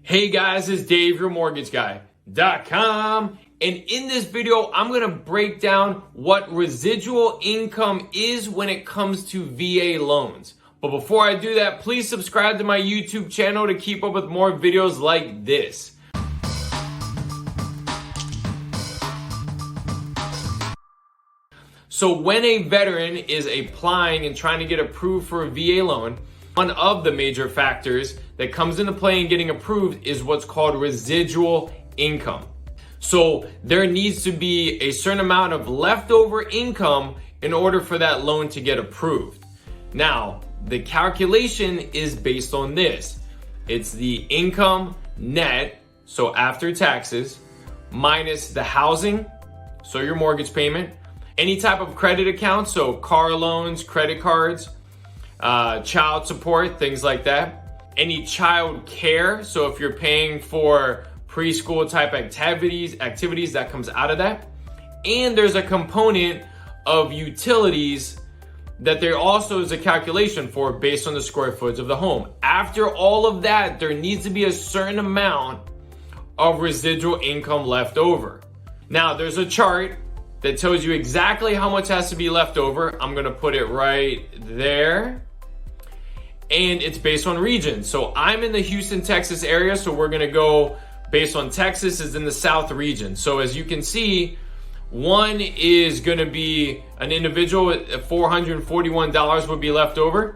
Hey guys, it's Dave, your mortgageguy.com. And in this video, I'm gonna break down what residual income is when it comes to VA loans. But before I do that, please subscribe to my YouTube channel to keep up with more videos like this. So when a veteran is applying and trying to get approved for a VA loan, one of the major factors that comes into play in getting approved is what's called residual income. So there needs to be a certain amount of leftover income in order for that loan to get approved. Now, the calculation is based on this. It's the income net, so after taxes, minus the housing, so your mortgage payment, any type of credit account, so car loans, credit cards, child support, things like that. Any child care, so if you're paying for preschool type activities that comes out of that. And there's a component of utilities that there also is a calculation for based on the square footage of the home. After all of that, there needs to be a certain amount of residual income left over. Now, there's a chart that tells you exactly how much has to be left over. I'm gonna put it right there. And it's based on region. So I'm in the Houston, Texas area. So we're gonna go based on Texas is in the South region. So as you can see, one is gonna be an individual at $441 would be left over.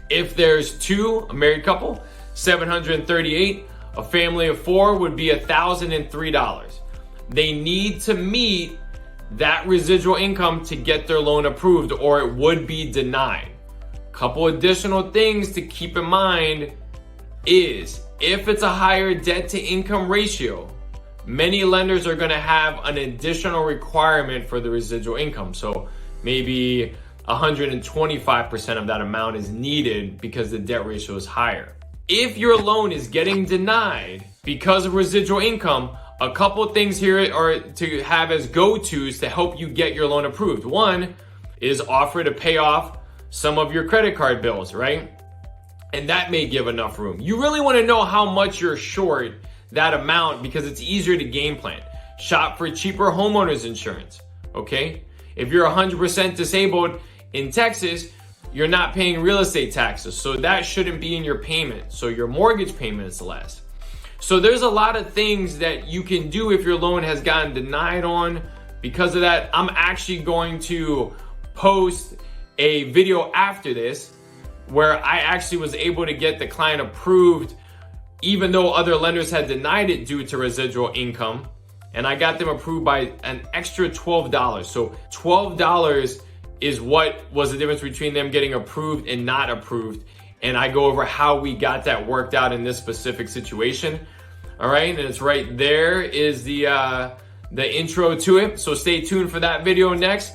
If there's two, a married couple, $738. A family of four would be $1,003. They need to meet that residual income to get their loan approved, or it would be denied. Couple additional things to keep in mind is if it's a higher debt to income ratio, many lenders are going to have an additional requirement for the residual income. So maybe 125% of that amount is needed because the debt ratio is higher. If your loan is getting denied because of residual income, a couple of things here are to have as go-tos to help you get your loan approved. One is offer to pay off some of your credit card bills, right? And that may give enough room. You really want to know how much you're short that amount because it's easier to game plan. Shop for cheaper homeowners insurance, okay? If you're 100% disabled in Texas, you're not paying real estate taxes, so that shouldn't be in your payment. So your mortgage payment is less. So there's a lot of things that you can do if your loan has gotten denied on. Because of that, I'm actually going to post a video after this where I actually was able to get the client approved even though other lenders had denied it due to residual income, and I got them approved by an extra $12. So $12 is what was the difference between them getting approved and not approved, and I go over how we got that worked out in this specific situation. All right, and it's right there is the intro to it, so stay tuned for that video next.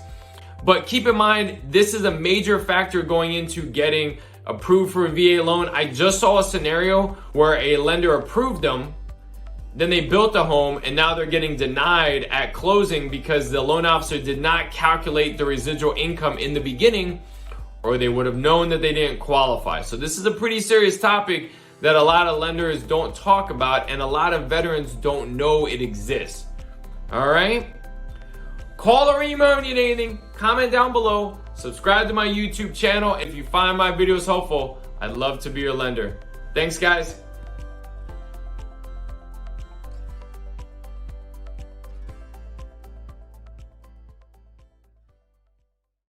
But keep in mind, this is a major factor going into getting approved for a VA loan. I just saw a scenario where a lender approved them, then they built a home, and now they're getting denied at closing because the loan officer did not calculate the residual income in the beginning, or they would have known that they didn't qualify. So this is a pretty serious topic that a lot of lenders don't talk about, and a lot of veterans don't know it exists. All right? Call or email if you need anything. Comment down below. Subscribe to my YouTube channel. If you find my videos helpful, I'd love to be your lender. Thanks, guys.